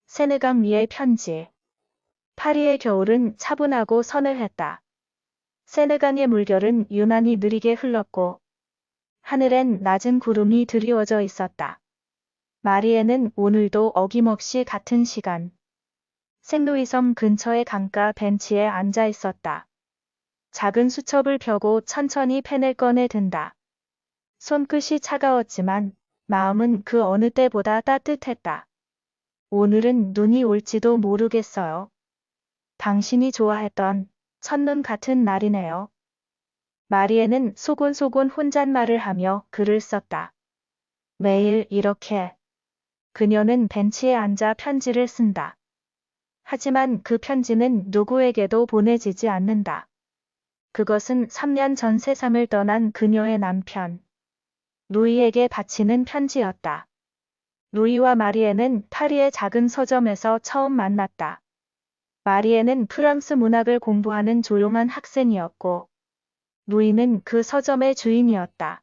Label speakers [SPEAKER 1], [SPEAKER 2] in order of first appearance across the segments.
[SPEAKER 1] 세느강 위의 편지. 파리의 겨울은 차분하고 서늘했다. 세느강의 물결은 유난히 느리게 흘렀고 하늘엔 낮은 구름이 드리워져 있었다. 마리에는 오늘도 어김없이 같은 시간 생루이섬 근처의 강가 벤치에 앉아 있었다. 작은 수첩을 펴고 천천히 펜을 꺼내 든다. 손끝이 차가웠지만 마음은 그 어느 때보다 따뜻했다. 오늘은 눈이 올지도 모르겠어요. 당신이 좋아했던 첫눈 같은 날이네요. 마리에는 소곤소곤 혼잣말을 하며 글을 썼다. 매일 이렇게. 그녀는 벤치에 앉아 편지를 쓴다. 하지만 그 편지는 누구에게도 보내지지 않는다. 그것은 3년 전 세상을 떠난 그녀의 남편 루이에게 바치는 편지였다. 루이와 마리에는 파리의 작은 서점에서 처음 만났다. 마리에는 프랑스 문학을 공부하는 조용한 학생이었고 루이는 그 서점의 주인이었다.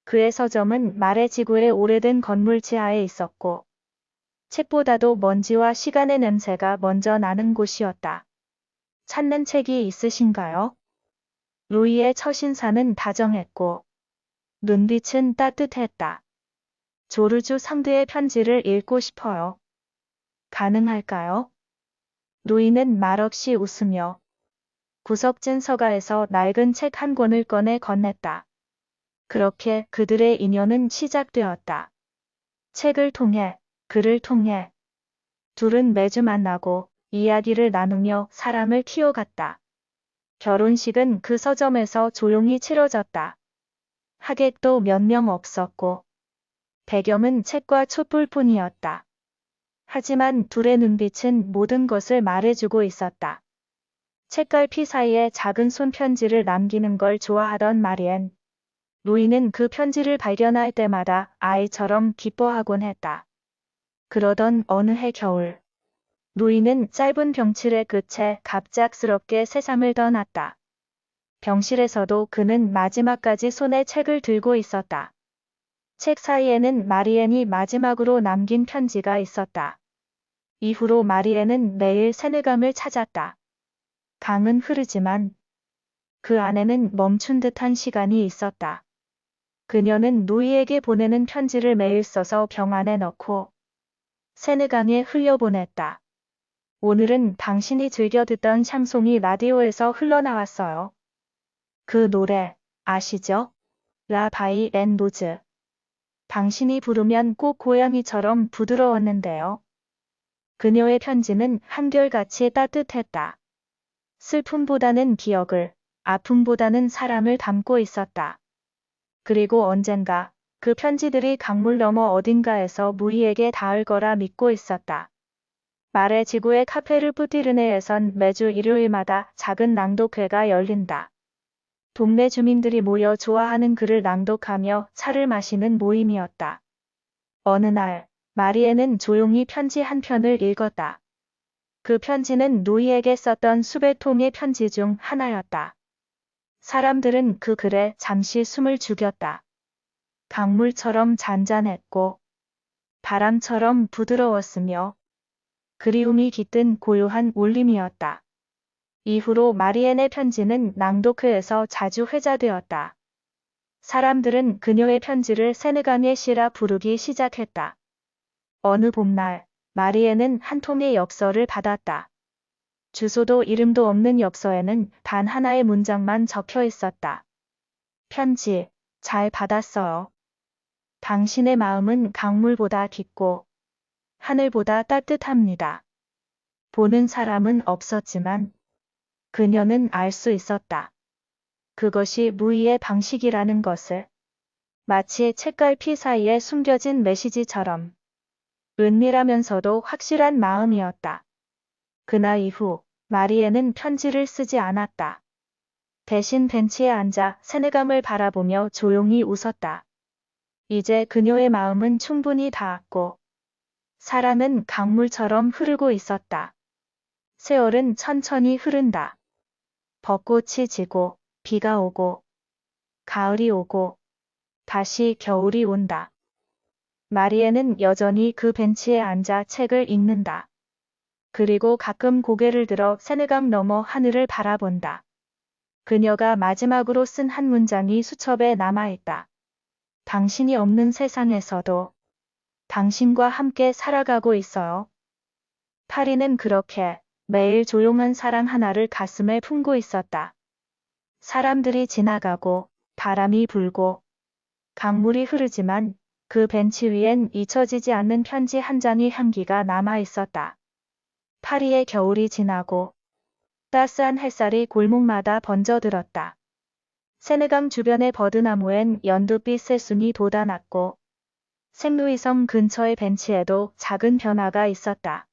[SPEAKER 1] 그의 서점은 마레 지구의 오래된 건물 지하에 있었고 책보다도 먼지와 시간의 냄새가 먼저 나는 곳이었다. 찾는 책이 있으신가요? 루이의 첫인사는 다정했고 눈빛은 따뜻했다. 조르주 상드의 편지를 읽고 싶어요. 가능할까요? 루이는 말없이 웃으며 구석진 서가에서 낡은 책 한 권을 꺼내 건넸다. 그렇게 그들의 인연은 시작되었다. 책을 통해, 글을 통해 둘은 매주 만나고 이야기를 나누며 사람을 키워갔다. 결혼식은 그 서점에서 조용히 치러졌다. 하객도 몇 명 없었고 배경은 책과 촛불뿐이었다. 하지만 둘의 눈빛은 모든 것을 말해주고 있었다. 책갈피 사이에 작은 손편지를 남기는 걸 좋아하던 마리엔. 루이는 그 편지를 발견할 때마다 아이처럼 기뻐하곤 했다. 그러던 어느 해 겨울. 루이는 짧은 병칠의 끝에 갑작스럽게 세상을 떠났다. 병실에서도 그는 마지막까지 손에 책을 들고 있었다. 책 사이에는 마리엔이 마지막으로 남긴 편지가 있었다. 이후로 마리엔은 매일 세느강을 찾았다. 강은 흐르지만 그 안에는 멈춘 듯한 시간이 있었다. 그녀는 루이에게 보내는 편지를 매일 써서 병 안에 넣고 세느강에 흘려보냈다. 오늘은 당신이 즐겨 듣던 샹송이 라디오에서 흘러나왔어요. 그 노래 아시죠? 라 바이 앤 로즈. 당신이 부르면 꼭 고양이처럼 부드러웠는데요. 그녀의 편지는 한결같이 따뜻했다. 슬픔보다는 기억을, 아픔보다는 사람을 담고 있었다. 그리고 언젠가 그 편지들이 강물 너머 어딘가에서 무이에게 닿을 거라 믿고 있었다. 마레 지구의 카페르 뿌티르네에선 매주 일요일마다 작은 낭독회가 열린다. 동네 주민들이 모여 좋아하는 글을 낭독하며 차를 마시는 모임이었다. 어느 날 마리에는 조용히 편지 한 편을 읽었다. 그 편지는 루이에게 썼던 수백 통의 편지 중 하나였다. 사람들은 그 글에 잠시 숨을 죽였다. 강물처럼 잔잔했고 바람처럼 부드러웠으며 그리움이 깃든 고요한 울림이었다. 이후로 마리엔의 편지는 낭독회에서 자주 회자되었다. 사람들은 그녀의 편지를 세느강의 시라 부르기 시작했다. 어느 봄날 마리엔은 한 통의 엽서를 받았다. 주소도 이름도 없는 엽서에는 단 하나의 문장만 적혀 있었다. 편지, 잘 받았어요. 당신의 마음은 강물보다 깊고 하늘보다 따뜻합니다. 보는 사람은 없었지만 그녀는 알 수 있었다. 그것이 무의의 방식이라는 것을. 마치 책갈피 사이에 숨겨진 메시지처럼 은밀하면서도 확실한 마음이었다. 그날 이후 마리에는 편지를 쓰지 않았다. 대신 벤치에 앉아 세느강을 바라보며 조용히 웃었다. 이제 그녀의 마음은 충분히 닿았고 사랑은 강물처럼 흐르고 있었다. 세월은 천천히 흐른다. 벚꽃이 지고 비가 오고 가을이 오고 다시 겨울이 온다. 마리에는 여전히 그 벤치에 앉아 책을 읽는다. 그리고 가끔 고개를 들어 세느강 너머 하늘을 바라본다. 그녀가 마지막으로 쓴 한 문장이 수첩에 남아있다. 당신이 없는 세상에서도 당신과 함께 살아가고 있어요. 파리는 그렇게 매일 조용한 사랑 하나를 가슴에 품고 있었다. 사람들이 지나가고 바람이 불고 강물이 흐르지만 그 벤치 위엔 잊혀지지 않는 편지 한 장의 향기가 남아 있었다. 파리의 겨울이 지나고 따스한 햇살이 골목마다 번져들었다. 세느강 주변의 버드나무엔 연두빛 새순이 돋아났고 생루이성 근처의 벤치에도 작은 변화가 있었다.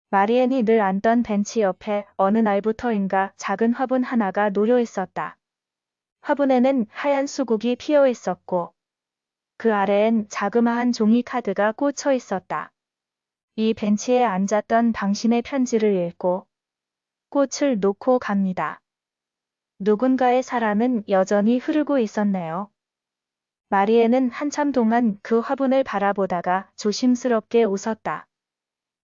[SPEAKER 1] 마리엔이 늘 앉던 벤치 옆에 어느 날부터인가 작은 화분 하나가 놓여 있었다. 화분에는 하얀 수국이 피어 있었고 그 아래엔 자그마한 종이 카드가 꽂혀 있었다. 이 벤치에 앉았던 당신의 편지를 읽고 꽃을 놓고 갑니다. 누군가의 사랑은 여전히 흐르고 있었네요. 마리에는 한참 동안 그 화분을 바라보다가 조심스럽게 웃었다.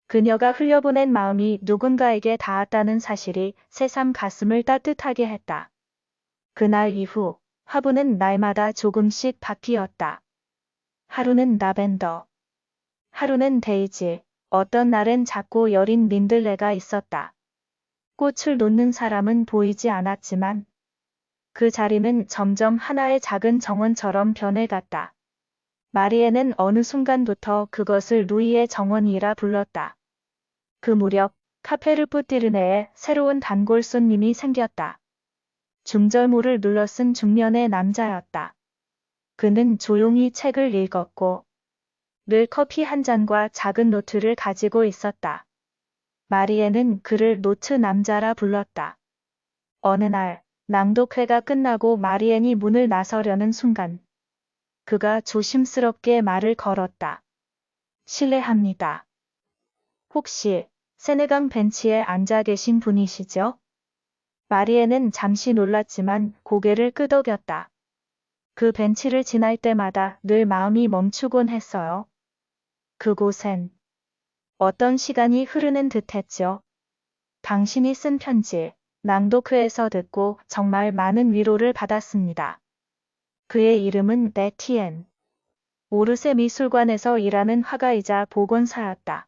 [SPEAKER 1] 그녀가 흘려보낸 마음이 누군가에게 닿았다는 사실이 새삼 가슴을 따뜻하게 했다. 그날 이후 화분은 날마다 조금씩 바뀌었다. 하루는 라벤더, 하루는 데이지, 어떤 날은 작고 여린 민들레가 있었다. 꽃을 놓는 사람은 보이지 않았지만 그 자리는 점점 하나의 작은 정원처럼 변해갔다. 마리에는 어느 순간부터 그것을 루이의 정원이라 불렀다. 그 무렵 카페르푸티르네에 새로운 단골 손님이 생겼다. 중절모를 눌러쓴 중년의 남자였다. 그는 조용히 책을 읽었고 늘 커피 한 잔과 작은 노트를 가지고 있었다. 마리에는 그를 노트 남자라 불렀다. 어느 날 낭독회가 끝나고 마리엔이 문을 나서려는 순간 그가 조심스럽게 말을 걸었다. 실례합니다. 혹시 세느강 벤치에 앉아 계신 분이시죠? 마리에는 잠시 놀랐지만 고개를 끄덕였다. 그 벤치를 지날 때마다 늘 마음이 멈추곤 했어요. 그곳엔 어떤 시간이 흐르는 듯했죠. 당신이 쓴 편지, 낭독회에서 듣고 정말 많은 위로를 받았습니다. 그의 이름은 에티엔. 오르세 미술관에서 일하는 화가이자 복원사였다.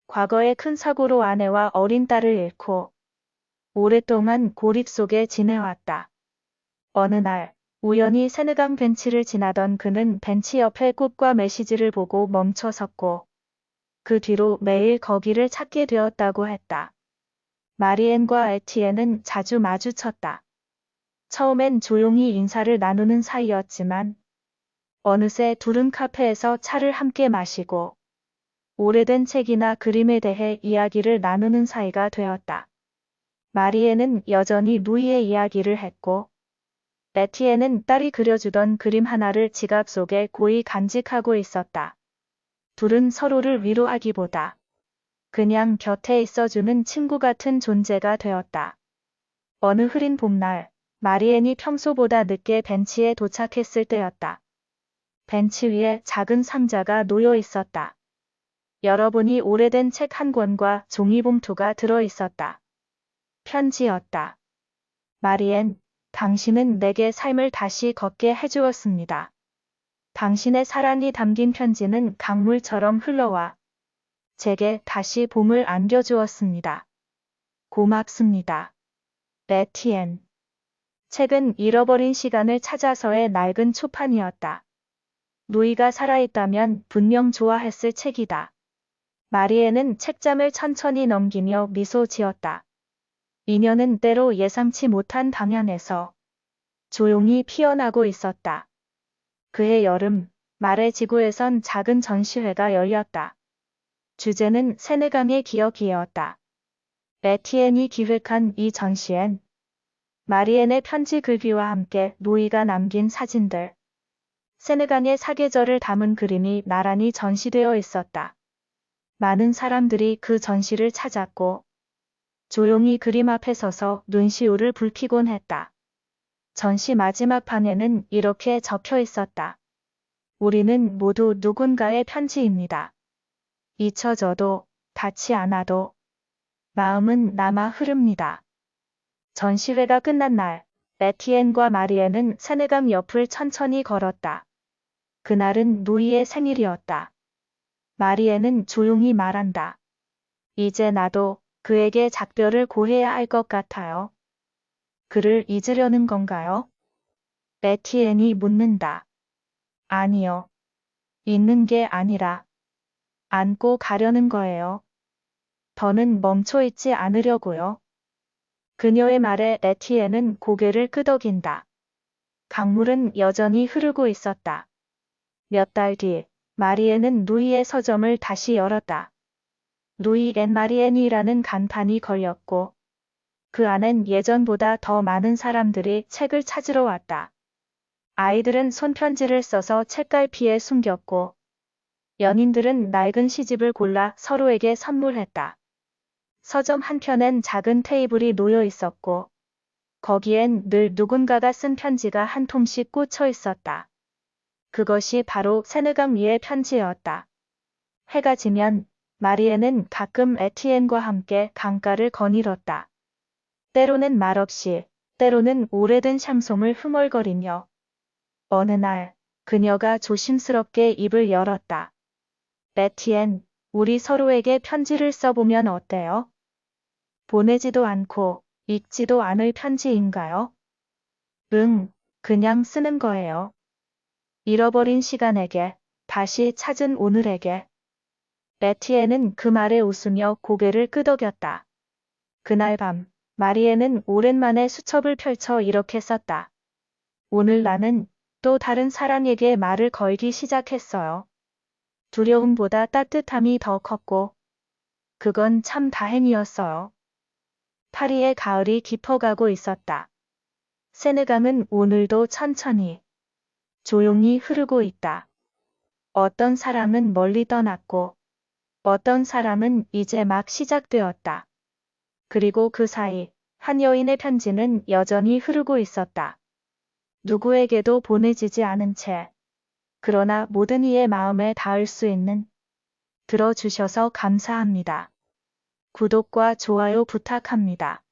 [SPEAKER 1] 과거에 큰 사고로 아내와 어린 딸을 잃고 오랫동안 고립 속에 지내왔다. 어느 날 우연히 세느강 벤치를 지나던 그는 벤치 옆에 꽃과 메시지를 보고 멈춰 섰고 그 뒤로 매일 거기를 찾게 되었다고 했다. 마리엔과 에티엔은 자주 마주쳤다. 처음엔 조용히 인사를 나누는 사이였지만 어느새 둘은 카페에서 차를 함께 마시고 오래된 책이나 그림에 대해 이야기를 나누는 사이가 되었다. 마리에는 여전히 루이의 이야기를 했고 에티엔은 딸이 그려주던 그림 하나를 지갑 속에 고이 간직하고 있었다. 둘은 서로를 위로하기보다 그냥 곁에 있어주는 친구 같은 존재가 되었다. 어느 흐린 봄날, 마리엔이 평소보다 늦게 벤치에 도착했을 때였다. 벤치 위에 작은 상자가 놓여 있었다. 열어보니 오래된 책 한 권과 종이봉투가 들어 있었다. 편지였다. 마리엔, 당신은 내게 삶을 다시 걷게 해주었습니다. 당신의 사랑이 담긴 편지는 강물처럼 흘러와 제게 다시 봄을 안겨주었습니다. 고맙습니다. 에티엔. 책은 잃어버린 시간을 찾아서의 낡은 초판이었다. 루이가 살아있다면 분명 좋아했을 책이다. 마리에는 책장을 천천히 넘기며 미소 지었다. 인연은 때로 예상치 못한 방향에서 조용히 피어나고 있었다. 그해 여름, 말의 지구에선 작은 전시회가 열렸다. 주제는 세느강의 기억이었다. 에티엔이 기획한 이 전시엔 마리엔의 편지 글귀와 함께 루이가 남긴 사진들, 세느강의 사계절을 담은 그림이 나란히 전시되어 있었다. 많은 사람들이 그 전시를 찾았고 조용히 그림 앞에 서서 눈시울을 붉히곤 했다. 전시 마지막 판에는 이렇게 적혀 있었다. 우리는 모두 누군가의 편지입니다. 잊혀져도 닿지 않아도 마음은 남아 흐릅니다. 전시회가 끝난 날, 에티엔과 마리에는 세네강 옆을 천천히 걸었다. 그날은 누이의 생일이었다. 마리에는 조용히 말한다. 이제 나도 그에게 작별을 고해야 할 것 같아요. 그를 잊으려는 건가요? 에티엔이 묻는다. 아니요. 잊는 게 아니라 안고 가려는 거예요. 더는 멈춰있지 않으려고요. 그녀의 말에 에티엔은 고개를 끄덕인다. 강물은 여전히 흐르고 있었다. 몇 달 뒤, 마리에는 누이의 서점을 다시 열었다. 누이 앤 마리에니라는 간판이 걸렸고, 그 안엔 예전보다 더 많은 사람들이 책을 찾으러 왔다. 아이들은 손편지를 써서 책갈피에 숨겼고, 연인들은 낡은 시집을 골라 서로에게 선물했다. 서점 한켠엔 작은 테이블이 놓여 있었고, 거기엔 늘 누군가가 쓴 편지가 한 톰씩 꽂혀 있었다. 그것이 바로 세느강 위의 편지였다. 해가 지면 마리에는 가끔 에티엔과 함께 강가를 거닐었다. 때로는 말없이, 때로는 오래된 샴송을 흐물거리며. 어느 날, 그녀가 조심스럽게 입을 열었다. 에티엔, 우리 서로에게 편지를 써보면 어때요? 보내지도 않고 읽지도 않을 편지인가요? 응, 그냥 쓰는 거예요. 잃어버린 시간에게, 다시 찾은 오늘에게. 에티엔은 그 말에 웃으며 고개를 끄덕였다. 그날 밤, 마리에는 오랜만에 수첩을 펼쳐 이렇게 썼다. 오늘 나는 또 다른 사람에게 말을 걸기 시작했어요. 두려움보다 따뜻함이 더 컸고, 그건 참 다행이었어요. 파리의 가을이 깊어가고 있었다. 세느강은 오늘도 천천히, 조용히 흐르고 있다. 어떤 사람은 멀리 떠났고, 어떤 사람은 이제 막 시작되었다. 그리고 그 사이, 한 여인의 편지는 여전히 흐르고 있었다. 누구에게도 보내지지 않은 채. 그러나 모든 이의 마음에 닿을 수 있는. 들어주셔서 감사합니다. 구독과 좋아요 부탁합니다.